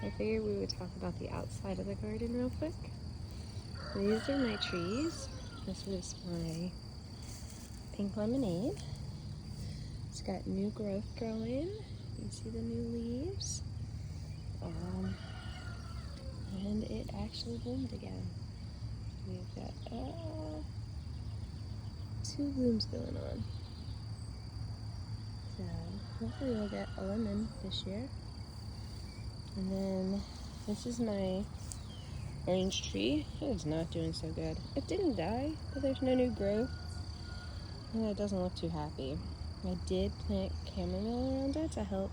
I figured we would talk about the outside of the garden real quick. These are my trees. This is my pink lemonade. It's got new growth growing. You see the new leaves. And it actually bloomed again. We've got 2 blooms going on. So hopefully we'll get a lemon this year. And then this is my orange tree. It's not doing so good. It didn't die, but there's no new growth. And it doesn't look too happy. I did plant chamomile around it to help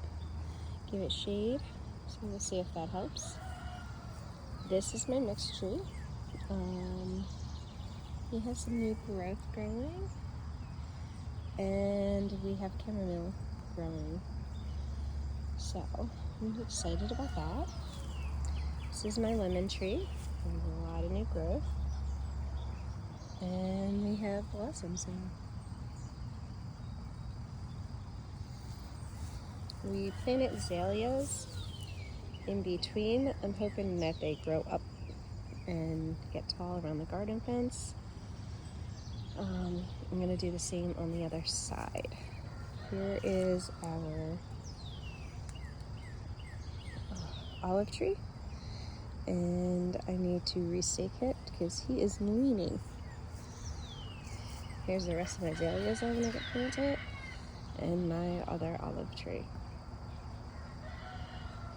give it shade. So we'll see if that helps. This is my mixed tree. He has some new growth growing. And we have chamomile growing. So I'm excited about that. This is my lemon tree. There's a lot of new growth. And we have blossoms in. We planted azaleas in between. I'm hoping that they grow up and get tall around the garden fence. I'm going to do the same on the other side. Here is our olive tree. And I need to restake it because he is leaning. Here's the rest of my azaleas I'm going to get planted. And my other olive tree.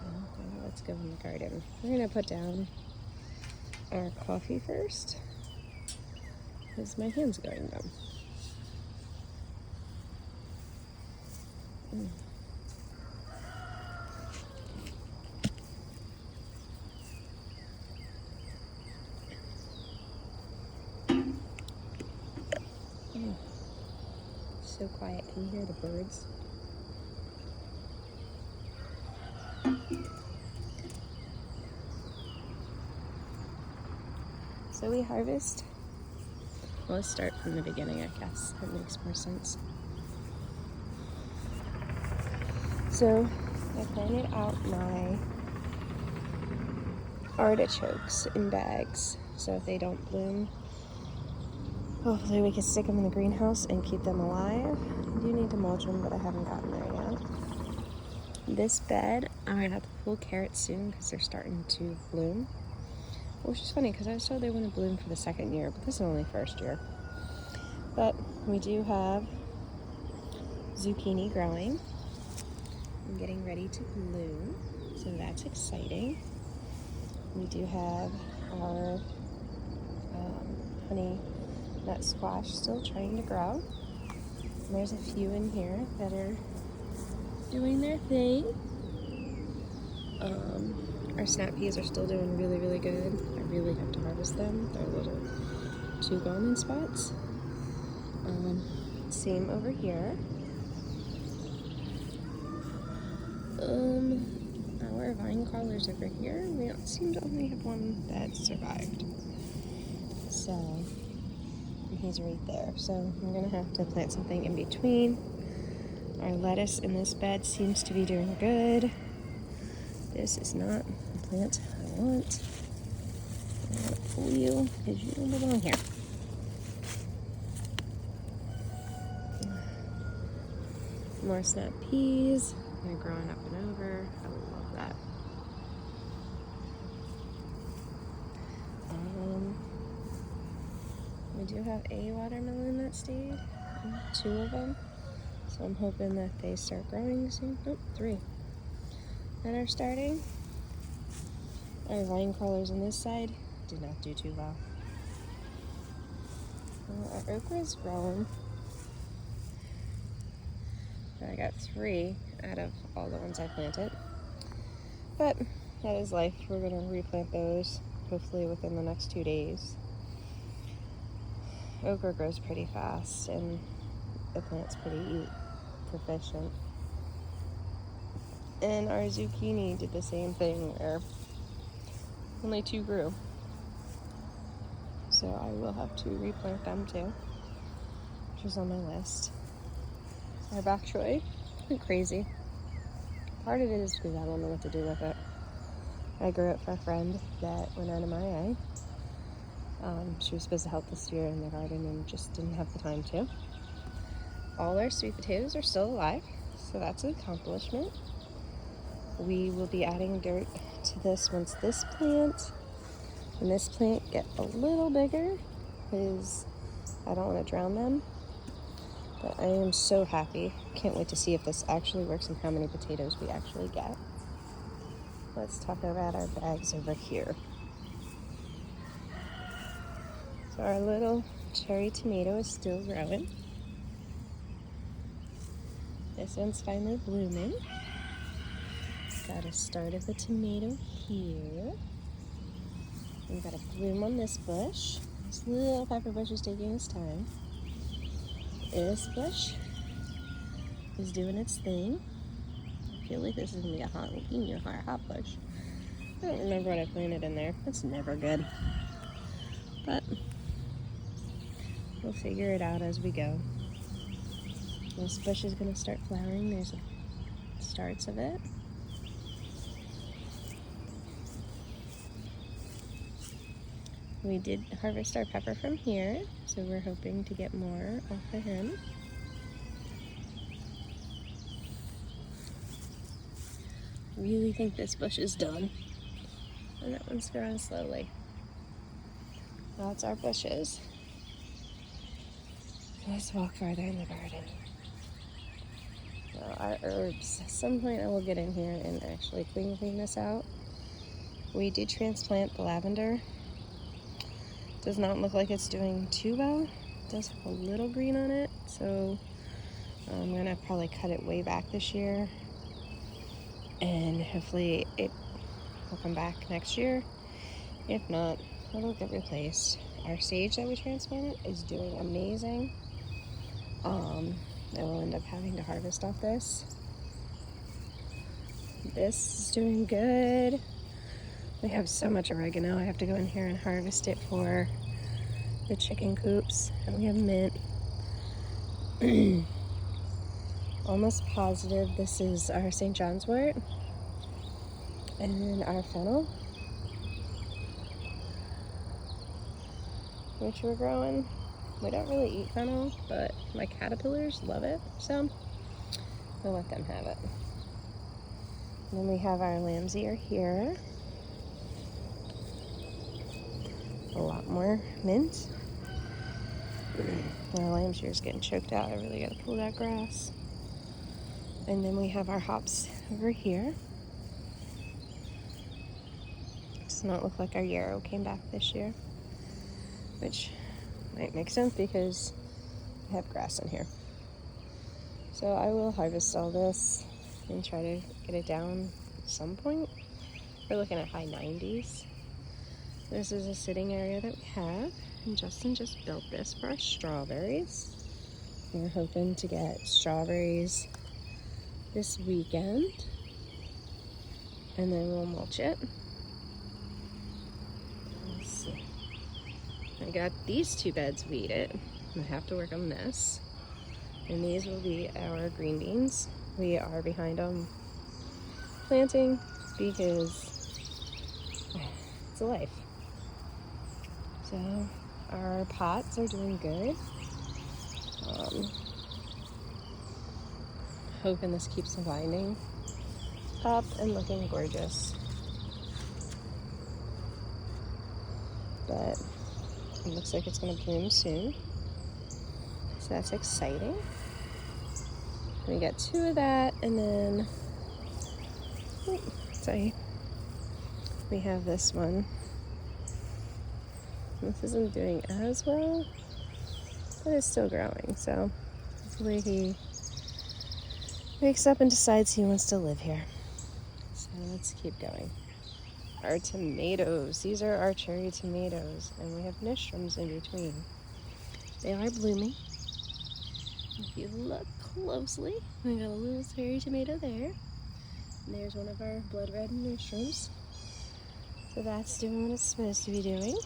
Okay, let's go in the garden. We're going to put down our coffee first. Because my hand's going numb. So quiet. Can you hear the birds? So we harvest. Well, let's start from the beginning, I guess. That makes more sense. So I planted out my artichokes in bags. So if they don't bloom, hopefully we can stick them in the greenhouse and keep them alive. I do need to mulch them, but I haven't gotten there yet. This bed, I'm gonna have to pull carrots soon because they're starting to bloom. Which is funny because I was told they wouldn't bloom for the second year, but this is only first year. But we do have zucchini growing and getting ready to bloom, so that's exciting. We do have our honey nut squash still trying to grow. And there's a few in here that are doing their thing. Our snap peas are still doing really, really good. I really have to harvest them. They're little 2 gone in spots. Same over here. Our vine crawlers over here, we don't seem to only have one that survived. So, and he's right there. So I'm gonna have to plant something in between. Our lettuce in this bed seems to be doing good. This is not the plant I want. I'm gonna pull you because you don't belong here. More snap peas. They're growing up and over. I love that. We do have a watermelon that stayed. 2 of them. So I'm hoping that they start growing soon. Nope, 3 that are starting. Our vine crawlers on this side did not do too well. Our okra is growing. I got 3 out of all the ones I planted. But that is life. We're going to replant those hopefully within the next 2 days. Okra grows pretty fast and the plant's pretty proficient. And our zucchini did the same thing where only 2 grew. So I will have to replant them too, which is on my list. Our bok choy went crazy. Part of it is because I don't know what to do with it. I grew up for a friend that went out of my eye. She was supposed to help this year in the garden and just didn't have the time to. All our sweet potatoes are still alive, so that's an accomplishment. We will be adding dirt to this once this plant and this plant get a little bigger, because I don't want to drown them. But I am so happy. Can't wait to see if this actually works and how many potatoes we actually get. Let's talk about our bags over here. So our little cherry tomato is still growing. This one's finally blooming. Got a start of the tomato here. We've got a bloom on this bush. This little pepper bush is taking its time. This bush is doing its thing. I feel like this is gonna be a jalapeno or a hot bush. I don't remember what I planted in there. That's never good. But we'll figure it out as we go. This bush is gonna start flowering. There's starts of it. We did harvest our pepper from here, so we're hoping to get more off of him. Really think this bush is done. And that one's growing slowly. That's our bushes. Let's walk farther in the garden. Now our herbs. At some point I will get in here and actually clean this out. We did transplant the lavender. Does not look like it's doing too well. It does have a little green on it, so I'm gonna probably cut it way back this year, and hopefully it will come back next year. If not, it'll get replaced. Our sage that we transplanted is doing amazing. I will end up having to harvest off this. This is doing good. We have so much oregano. I have to go in here and harvest it for the chicken coops. And we have mint. Almost positive this is our St. John's wort. And then our fennel, which we're growing. We don't really eat fennel, but my caterpillars love it, so we'll let them have it. And then we have our lamb's ear here. A lot more mint. My lamb's ear is getting choked out. I really gotta pull that grass. And then we have our hops over here. Does not look like our yarrow came back this year, which might make sense because I have grass in here. So I will harvest all this and try to get it down at some point. We're looking at high 90s. This is a sitting area that we have, and Justin just built this for our strawberries. We're hoping to get strawberries this weekend, and then we'll mulch it. Let's see. I got these two beds weeded. I have to work on this. And these will be our green beans. We are behind on planting because it's a life. So our pots are doing good. Hoping this keeps winding up and looking gorgeous. But it looks like it's going to bloom soon. So that's exciting. We got two of that, and then we have this one. This isn't doing as well, but it's still growing, so hopefully he wakes up and decides he wants to live here. So let's keep going. Our tomatoes, these are our cherry tomatoes, and we have nostrums in between. They are blooming. If you look closely, we got a little cherry tomato there. And there's one of our blood red nostrums. So that's doing what it's supposed to be doing.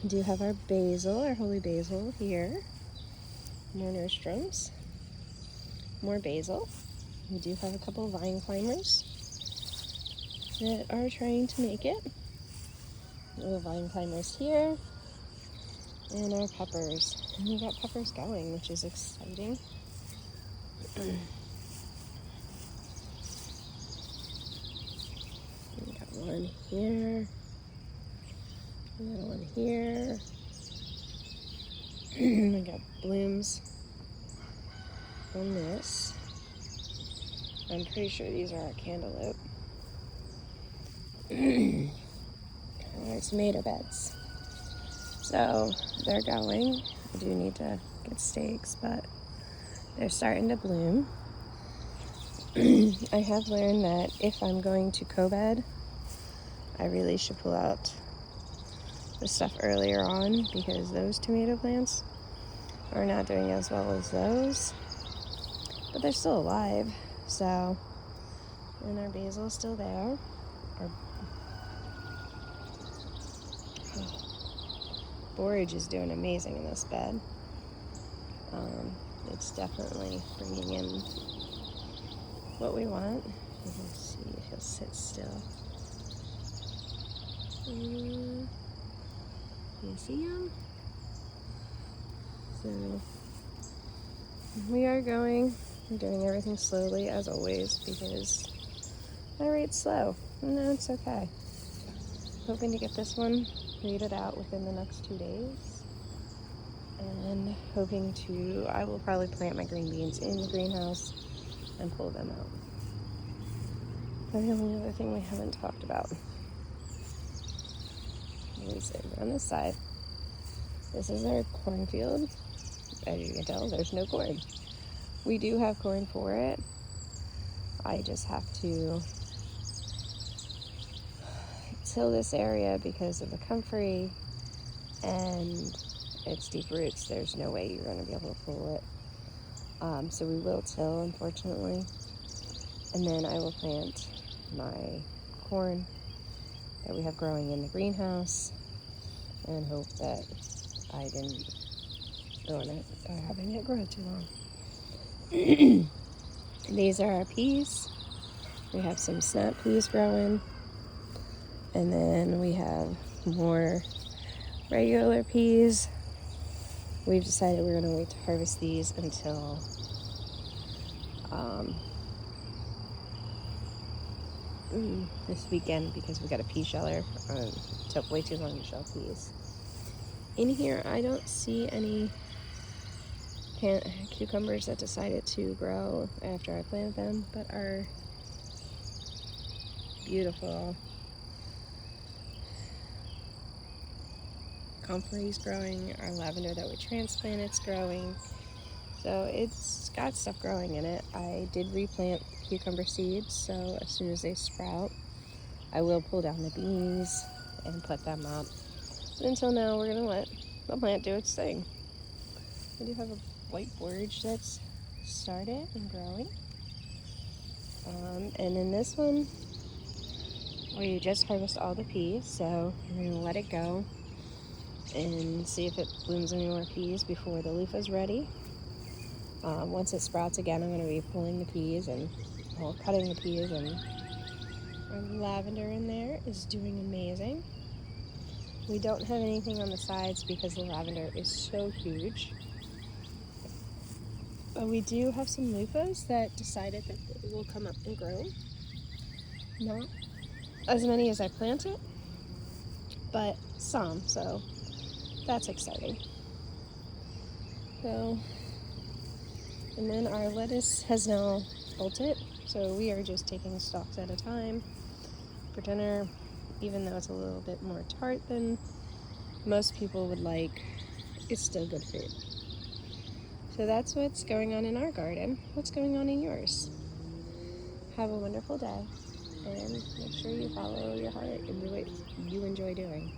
We do have our basil, our holy basil here. More nostrums. More basil. We do have a couple of vine climbers. that are trying to make it. Little vine climbers here, and our peppers. And we got peppers going, which is exciting. We got one here, another one here. We got blooms on this. I'm pretty sure these are our cantaloupe. Our tomato beds. So they're going. I do need to get stakes, but they're starting to bloom. I have learned that if I'm going to co-bed, I really should pull out the stuff earlier on, because those tomato plants are not doing as well as those, but they're still alive. So, and our basil is still there. Our borage is doing amazing in this bed. It's definitely bringing in what we want. You can see if he'll sit still. You see him? So we are going. I'm doing everything slowly as always because my rate's slow. No, it's okay. Hoping to get this one weeded out within the next 2 days. And hoping to, I will probably plant my green beans in the greenhouse and pull them out. And the only other thing we haven't talked about is over on this side. This is our cornfield. As you can tell, there's no corn. We do have corn for it. I just have to till this area because of the comfrey and its deep roots. There's no way you're going to be able to pull it. So we will till, unfortunately. And then I will plant my corn that we have growing in the greenhouse and hope that I didn't ruin it by having it grow too long. These are our peas. We have some snap peas growing. And then we have more regular peas. We've decided we're going to wait to harvest these until this weekend because we got a pea sheller. It took way too long to shell peas. In here, I don't see any cucumbers that decided to grow after I planted them, but our beautiful comfrey's growing, our lavender that we transplanted's growing. So it's got stuff growing in it. I did replant cucumber seeds, so as soon as they sprout, I will pull down the beans and put them up. But until now, we're gonna let the plant do its thing. I do have a white borage that's started and growing. And in this one, we just harvested all the peas, so we're gonna let it go and see if it blooms any more peas before the leaf is ready. Once it sprouts again, I'm going to be pulling the peas and cutting the peas, and our lavender in there is doing amazing. We don't have anything on the sides because the lavender is so huge. But we do have some loofahs that decided that they will come up and grow. Not as many as I planted, but some, so that's exciting. So, and then our lettuce has now bolted, so we are just taking stalks at a time for dinner, even though it's a little bit more tart than most people would like. It's still good food. So that's what's going on in our garden. What's going on in yours? Have a wonderful day, and make sure you follow your heart and do what you enjoy doing.